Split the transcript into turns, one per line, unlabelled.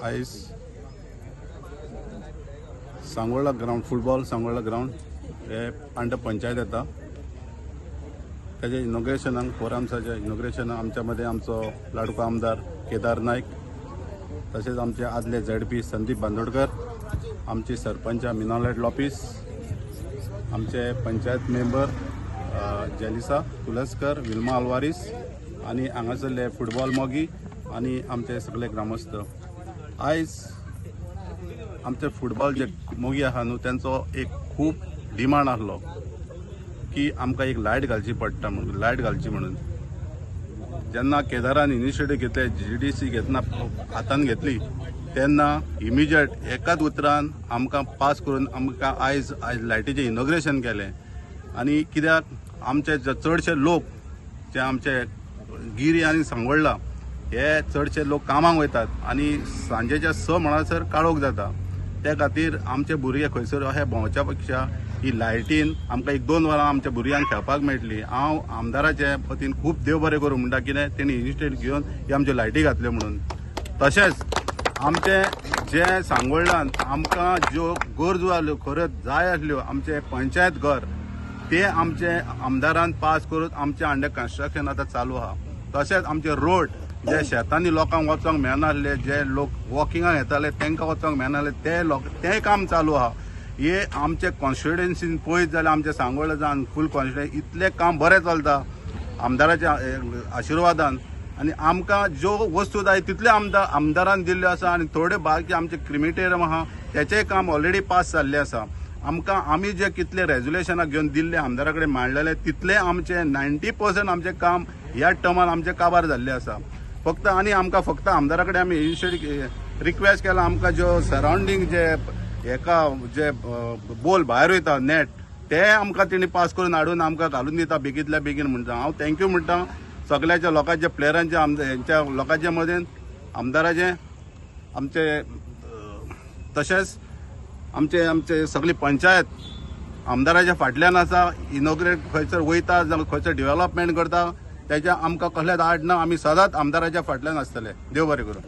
आयज Sangola ground football Sangola ground हे under panchayat येता त्याच्या इनॉग्रेशनाक फोरम्साच्या इनॉग्रेशनाक आमच्या मध्ये आमचो लाडको आमदार केदार नायक तसेच आमचे आदले ZP संदीप बांदोडकर, आमची सरपंच मिनालेट लॉपीस, आमचे पंचायत मेंबर जेलिसा तुलस्कर, विल्मा अल्वारीस आणि हांगासरले फुटबॉल मोगी आणि आमचे सगळे ग्रामस्थ आयज आमचे फुटबॉल जे मोगी आहा न्हू त्यांचो एक खूप डिमांड आसलो की आमकां एक लायट घालची पडटा म्हणून लायट घालची म्हणून जेन्ना केदारान इनिशिएटीव घेतले GDC घेतना हातान घेतली तेन्ना इमिजिएट एकाच उतरान आमकां पास करून आमकां आयज लायटीचें इनॉग्रेशन केलें। आणि कित्याक आमचे चडशे लोक जे आमचे गिरी आनी सांगोळा हे चडशे लोक कामाक वयतात आणि सांजेच्या 6 म्हणसर काळोख जाता, त्या खातीर आमचे भुरगे खंयसर अशे भोंवच्या पेक्षा ही लायटीन आमकां 1-2 वरां आमच्या भुरग्यांक खेळपाक मेळटली। हांव आमदाराचे वतीन खूब देव बरें करूं म्हणटा कितें तेणी इनिशिएटीव घेवन ही आमच्यो लायटी घातल्यो म्हणून। तशेंच आमचे जे सांगोळ्यान आमकां ज्यो गरजो आसल्यो खऱ्योच जाय आसल्यो आमचे पंचायत घर ते आमचे आमदारान पास करून आमचे अंडर कन्स्ट्रक्शन आतां चालू आहा। तशेंच आमचे रोड जे शेतांनी लोकांक वचोंक मेळनासले, जे लोक वॉकिंगाक येताले तांकां वचोंक मेळनासले तें काम चालू आहा। हे आमचे कॉन्स्टिट्युएन्सीन पळयत जाल्यार आमचे सांगोळा जावन फूल कॉन्स्टिट्युएन्सी इतलें काम बरें चलता आमदाराच्या आशिर्वादान। आणि आमकां ज्यो वस्तू जाय तितले आमदारान दिल्ल्यो आसा आणि थोडे बाकी आमचे क्रिमिटेरियम आहा त्याचेंय काम ऑलरेडी पास जाल्लें आसा। आमी जे कितले रेजोल्युशनाक घेवन दिल्ले आमदारा कडेन मांडलेले तितले आमचे 90% आमचे काम ह्या टर्मान आमचे काबार जाल्ले आसा। फक्त आमदारा कडेन आमी इनिशिएटीव रिक्वेस्ट केला आमकां ज्यो सराउंडींग जे बॉल भायर वयता नेट ते आमकां तेणी पास करून हाडून आमकां घालून दिता बेगींतल्या बेगीन म्हणटा। हांव थँक्यू म्हणटा सगळ्याच्या लोकांच्या प्लेयरांच्या हेंच्या लोकांच्या मदेन आमदाराचे आमचे तशेंच आमचे सगळी पंचायत आमदाराच्या फाटल्यान आसा। इनॉग्रेट खंयसर वयता जाल्यार खंयसर डेव्हलपमेंट करता त्याच्या आमकां कसलेच आड ना, आमी सदांच आमदाराच्या फाटल्यान आसतले। देव बरें करूं।